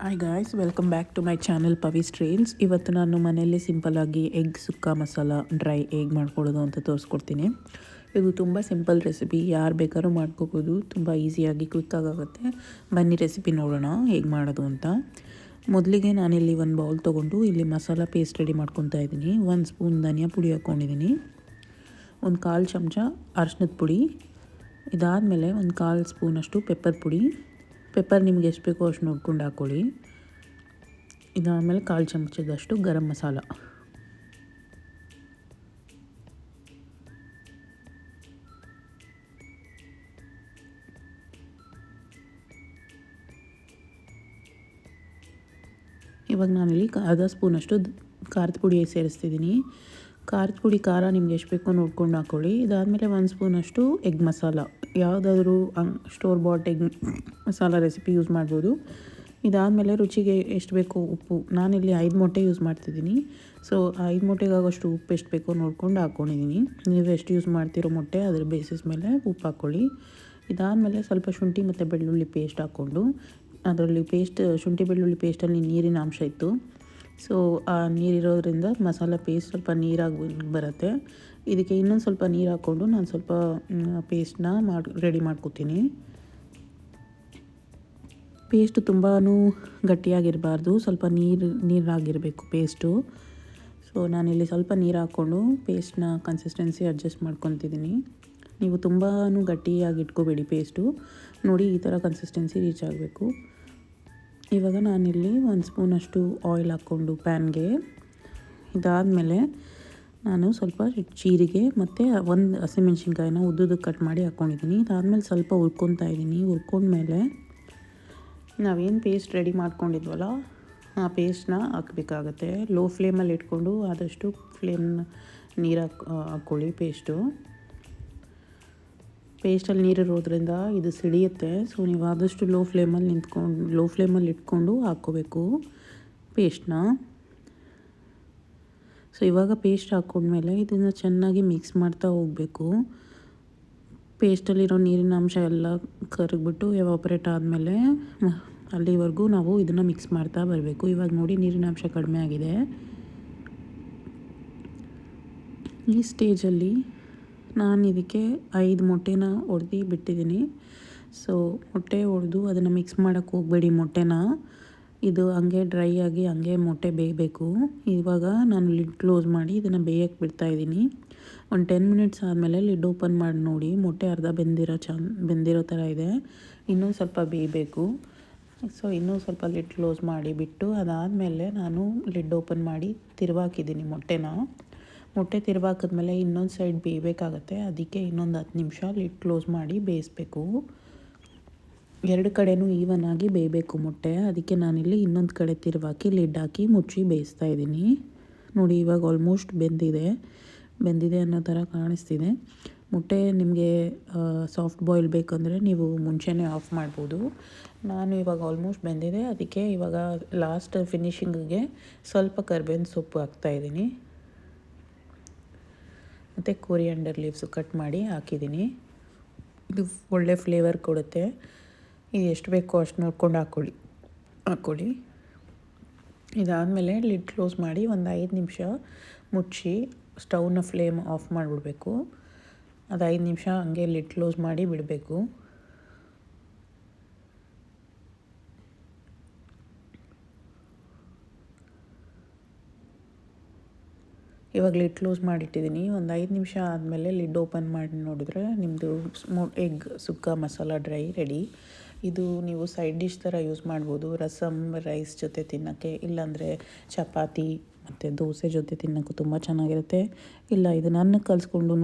Hi guys, welcome back to my channel Pavi's trails. ಇವತ್ತು ನಾನು ಮನೆಯಲ್ಲಿ ಸಿಂಪಲ್ಲಾಗಿ egg sukka masala dry egg ಮಾಡ್ಕೊಳ್ಳೋದು ಅಂತ ತೋರಿಸ್ಕೊಡ್ತೀನಿ. ಇದು ತುಂಬ ಸಿಂಪಲ್ ರೆಸಿಪಿ, ಯಾರು ಬೇಕಾದ್ರೂ ಮಾಡ್ಕೋಬೋದು. ತುಂಬ ಈಸಿಯಾಗಿ ಕ್ವಿಕ್ಕಾಗುತ್ತೆ. ಬನ್ನಿ ರೆಸಿಪಿ ನೋಡೋಣ ಹೇಗೆ ಮಾಡೋದು ಅಂತ. ಮೊದಲಿಗೆ ನಾನಿಲ್ಲಿ ಒಂದು ಬೌಲ್ ತೊಗೊಂಡು ಇಲ್ಲಿ ಮಸಾಲ ಪೇಸ್ಟ್ ರೆಡಿ ಮಾಡ್ಕೊತಾ ಇದ್ದೀನಿ. 1 ಸ್ಪೂನ್ ಧನಿಯಾ ಪುಡಿ ಹಾಕ್ಕೊಂಡಿದ್ದೀನಿ, ಒಂದು 1/4 ಚಮಚ ಅರಿಶಿನದ ಪುಡಿ, ಇದಾದಮೇಲೆ ಒಂದು 1/4 ಸ್ಪೂನಷ್ಟು ಪೆಪ್ಪರ್ ಪುಡಿ. ಪೆಪ್ಪರ್ ನಿಮ್ಗೆ ಎಷ್ಟು ಬೇಕೋ ಅಷ್ಟು ನೋಡ್ಕೊಂಡು ಹಾಕ್ಕೊಳ್ಳಿ. ಇದಾದಮೇಲೆ 1/4 ಚಮಚದಷ್ಟು ಗರಂ ಮಸಾಲ. ಇವಾಗ ನಾನಿಲ್ಲಿ 1/2 ಸ್ಪೂನಷ್ಟು ಖಾರದ ಪುಡಿ ಸೇರಿಸ್ತಿದ್ದೀನಿ. ಖಾರದ ಪುಡಿ ಖಾರ ನಿಮ್ಗೆ ಎಷ್ಟು ಬೇಕೋ ನೋಡ್ಕೊಂಡು ಹಾಕ್ಕೊಳ್ಳಿ. ಇದಾದಮೇಲೆ 1 ಸ್ಪೂನಷ್ಟು ಎಗ್ ಮಸಾಲ, ಯಾವುದಾದ್ರೂ store bought egg masala recipe use ಮಾಡ್ಬೋದು. ಇದಾದಮೇಲೆ ರುಚಿಗೆ ಎಷ್ಟು ಬೇಕೋ ಉಪ್ಪು, ನಾನಿಲ್ಲಿ 5 ಮೊಟ್ಟೆ ಯೂಸ್ ಮಾಡ್ತಿದ್ದೀನಿ. ಸೊ 5 ಮೊಟ್ಟೆಗಾಗೋಷ್ಟು ಉಪ್ಪು ಎಷ್ಟು ಬೇಕೋ ನೋಡ್ಕೊಂಡು ಹಾಕ್ಕೊಂಡಿದ್ದೀನಿ. ನೀವು ಎಷ್ಟು ಯೂಸ್ ಮಾಡ್ತಿರೋ ಮೊಟ್ಟೆ ಅದ್ರ ಬೇಸಿಸ್ ಮೇಲೆ ಉಪ್ಪು ಹಾಕ್ಕೊಳ್ಳಿ. ಇದಾದಮೇಲೆ ಸ್ವಲ್ಪ ಶುಂಠಿ ಮತ್ತು ಬೆಳ್ಳುಳ್ಳಿ ಪೇಸ್ಟ್ ಹಾಕ್ಕೊಂಡು, ಅದರಲ್ಲಿ ಶುಂಠಿ ಬೆಳ್ಳುಳ್ಳಿ ಪೇಸ್ಟಲ್ಲಿ ನೀರಿನ ಅಂಶ ಇತ್ತು. ಸೊ ಆ ನೀರಿರೋದ್ರಿಂದ ಮಸಾಲ ಪೇಸ್ಟ್ ಸ್ವಲ್ಪ ನೀರಾಗಿ ಬರುತ್ತೆ. ಇದಕ್ಕೆ ಇನ್ನೊಂದು ಸ್ವಲ್ಪ ನೀರು ಹಾಕ್ಕೊಂಡು ನಾನು ಸ್ವಲ್ಪ ಪೇಸ್ಟ್ನ ರೆಡಿ ಮಾಡ್ಕೊತೀನಿ. ಪೇಸ್ಟ್ ತುಂಬಾ ಗಟ್ಟಿಯಾಗಿರಬಾರ್ದು, ಸ್ವಲ್ಪ ನೀರಾಗಿರಬೇಕು ಪೇಸ್ಟು. ಸೊ ನಾನಿಲ್ಲಿ ಸ್ವಲ್ಪ ನೀರು ಹಾಕ್ಕೊಂಡು ಪೇಸ್ಟ್ನ ಕನ್ಸಿಸ್ಟೆನ್ಸಿ ಅಡ್ಜಸ್ಟ್ ಮಾಡ್ಕೊತಿದ್ದೀನಿ. ನೀವು ತುಂಬಾ ಗಟ್ಟಿಯಾಗಿ ಇಟ್ಕೋಬೇಡಿ ಪೇಸ್ಟು. ನೋಡಿ, ಈ ಥರ ಕನ್ಸಿಸ್ಟೆನ್ಸಿ ರೀಚ್ ಆಗಬೇಕು. ಇವಾಗ ನಾನಿಲ್ಲಿ 1 ಸ್ಪೂನಷ್ಟು ಆಯಿಲ್ ಹಾಕ್ಕೊಂಡು ಪ್ಯಾನ್ಗೆ, ಇದಾದಮೇಲೆ ನಾನು ಸ್ವಲ್ಪ ಜೀರಿಗೆ ಮತ್ತು 1 ಹಸಿಮೆಣ್ಸಿನ್ಕಾಯಿನ ಉದ್ದುದಕ್ಕೆ ಕಟ್ ಮಾಡಿ ಹಾಕ್ಕೊಂಡಿದ್ದೀನಿ. ಇದಾದಮೇಲೆ ಸ್ವಲ್ಪ ಹುರ್ಕೊತಾ ಇದ್ದೀನಿ. ಹುರ್ಕೊಂಡ್ಮೇಲೆ ನಾವೇನು ಪೇಸ್ಟ್ ರೆಡಿ ಮಾಡ್ಕೊಂಡಿದ್ವಲ್ಲ ಆ ಪೇಸ್ಟ್ನ ಹಾಕಬೇಕಾಗತ್ತೆ. ಲೋ ಫ್ಲೇಮಲ್ಲಿ ಇಟ್ಕೊಂಡು ಆದಷ್ಟು ನೀರು ಹಾಕ್ಕೊಳ್ಳಿ. ಪೇಸ್ಟಲ್ಲಿ ನೀರಿರೋದ್ರಿಂದ ಇದು ಸಿಡಿಯುತ್ತೆ. ಸೊ ನೀವು ಆದಷ್ಟು ಲೋ ಫ್ಲೇಮಲ್ಲಿ ಇಟ್ಕೊಂಡು ಹಾಕ್ಕೋಬೇಕು ಪೇಸ್ಟ್ನ. ಸೊ ಇವಾಗ ಪೇಸ್ಟ್ ಹಾಕ್ಕೊಂಡ್ಮೇಲೆ ಇದನ್ನು ಚೆನ್ನಾಗಿ ಮಿಕ್ಸ್ ಮಾಡ್ತಾ ಹೋಗಬೇಕು. ಪೇಸ್ಟಲ್ಲಿರೋ ನೀರಿನ ಅಂಶ ಎಲ್ಲ ಕರಗಿಬಿಟ್ಟು ಎವಾಪರೇಟ್ ಆದಮೇಲೆ ಅಲ್ಲಿವರೆಗೂ ನಾವು ಇದನ್ನು ಮಿಕ್ಸ್ ಮಾಡ್ತಾ ಬರಬೇಕು. ಇವಾಗ ನೋಡಿ, ನೀರಿನ ಅಂಶ ಕಡಿಮೆ ಆಗಿದೆ. ಈ ಸ್ಟೇಜಲ್ಲಿ ನಾನು ಇದಕ್ಕೆ 5 ಮೊಟ್ಟೆನ ಒಡೆದು ಬಿಟ್ಟಿದ್ದೀನಿ. ಸೊ ಮೊಟ್ಟೆ ಒಡೆದು ಅದನ್ನು ಮಿಕ್ಸ್ ಮಾಡೋಕ್ಕೆ ಹೋಗಬೇಡಿ ಮೊಟ್ಟೆನ. ಇದು ಹಂಗೆ ಡ್ರೈ ಆಗಿ ಹಂಗೆ ಮೊಟ್ಟೆ ಬೇಯಬೇಕು. ಇವಾಗ ನಾನು ಲಿಡ್ ಕ್ಲೋಸ್ ಮಾಡಿ ಇದನ್ನು ಬೇಯಕ್ಕೆ ಬಿಡ್ತಾಯಿದ್ದೀನಿ. ಒಂದು 10 ಮಿನಿಟ್ಸ್ ಆದಮೇಲೆ ಲಿಡ್ ಓಪನ್ ಮಾಡಿ ನೋಡಿ, ಮೊಟ್ಟೆ ಅರ್ಧ ಬೆಂದಿರೋ ಥರ ಇದೆ. ಇನ್ನೂ ಸ್ವಲ್ಪ ಬೇಯಬೇಕು. ಸೊ ಇನ್ನೂ ಸ್ವಲ್ಪ ಲಿಡ್ ಕ್ಲೋಸ್ ಮಾಡಿ ಬಿಟ್ಟು, ಅದಾದಮೇಲೆ ನಾನು ಲಿಡ್ ಓಪನ್ ಮಾಡಿ ತಿರುವಾಕಿದ್ದೀನಿ ಮೊಟ್ಟೆ ತಿರುವಾಕಿದ್ಮೇಲೆ ಇನ್ನೊಂದು ಸೈಡ್ ಬೇಯಬೇಕಾಗತ್ತೆ. ಅದಕ್ಕೆ ಇನ್ನೊಂದು 10 ನಿಮಿಷ ಲಿಡ್ ಕ್ಲೋಸ್ ಮಾಡಿ ಬೇಯಿಸ್ಬೇಕು. 2 ಕಡೆನೂ ಈವನ್ ಆಗಿ ಬೇಯಬೇಕು ಮೊಟ್ಟೆ. ಅದಕ್ಕೆ ನಾನಿಲ್ಲಿ ಇನ್ನೊಂದು ಕಡೆ ತಿರುವಾಕಿ ಲಿಡ್ ಹಾಕಿ ಮುಚ್ಚಿ ಬೇಯಿಸ್ತಾ ಇದ್ದೀನಿ. ನೋಡಿ, ಇವಾಗ ಆಲ್ಮೋಸ್ಟ್ ಬೆಂದಿದೆ ಅನ್ನೋ ಥರ ಕಾಣಿಸ್ತಿದೆ. ಮೊಟ್ಟೆ ನಿಮಗೆ ಸಾಫ್ಟ್ ಬಾಯ್ಲ್ ಬೇಕಂದರೆ ನೀವು ಮುಂಚೆನೇ ಆಫ್ ಮಾಡ್ಬೋದು. ನಾನು ಇವಾಗ ಆಲ್ಮೋಸ್ಟ್ ಬೆಂದಿದೆ. ಅದಕ್ಕೆ ಇವಾಗ ಲಾಸ್ಟ್ ಫಿನಿಶಿಂಗಿಗೆ ಸ್ವಲ್ಪ ಕರಿಬೇವಿನ ಸೊಪ್ಪು ಹಾಕ್ತಾಯಿದ್ದೀನಿ ಮತ್ತು ಕೊರಿಯಾಂಡರ್ ಲೀವ್ಸು ಕಟ್ ಮಾಡಿ ಹಾಕಿದ್ದೀನಿ. ಇದು ಒಳ್ಳೆ ಫ್ಲೇವರ್ ಕೊಡುತ್ತೆ. ಇದು ಎಷ್ಟು ಬೇಕೋ ಅಷ್ಟು ನೋಡ್ಕೊಂಡು ಹಾಕ್ಕೊಳ್ಳಿ. ಇದಾದಮೇಲೆ ಲಿಡ್ ಕ್ಲೋಸ್ ಮಾಡಿ ಒಂದು 5 ನಿಮಿಷ ಮುಚ್ಚಿ ಸ್ಟವ್ನ ಫ್ಲೇಮ್ ಆಫ್ ಮಾಡಿಬಿಡ್ಬೇಕು. ಅದು 5 ನಿಮಿಷ ಹಂಗೆ ಲಿಡ್ ಕ್ಲೋಸ್ ಮಾಡಿ ಬಿಡಬೇಕು. ಇವಾಗ ಲಿಡ್ ಕ್ಲೋಸ್ ಮಾಡಿಟ್ಟಿದ್ದೀನಿ. ಒಂದು 5 ನಿಮಿಷ ಆದಮೇಲೆ ಲಿಡ್ ಓಪನ್ ಮಾಡಿ ನೋಡಿದ್ರೆ ನಿಮ್ಮದು egg sukka masala dry ready. ಇದು ನೀವು ಸೈಡ್ ಡಿಶ್ ಥರ ಯೂಸ್ ಮಾಡ್ಬೋದು. ರಸಮ್ ರೈಸ್ ಜೊತೆ ತಿನ್ನೋಕ್ಕೆ, ಇಲ್ಲಾಂದರೆ ಚಪಾತಿ ಮತ್ತು ದೋಸೆ ಜೊತೆ ತಿನ್ನೋಕ್ಕೂ ತುಂಬ ಚೆನ್ನಾಗಿರುತ್ತೆ. ಇಲ್ಲ ಇದನ್ನು ಅನ್ನಕ್ಕೆ ಕಲಿಸ್ಕೊಂಡು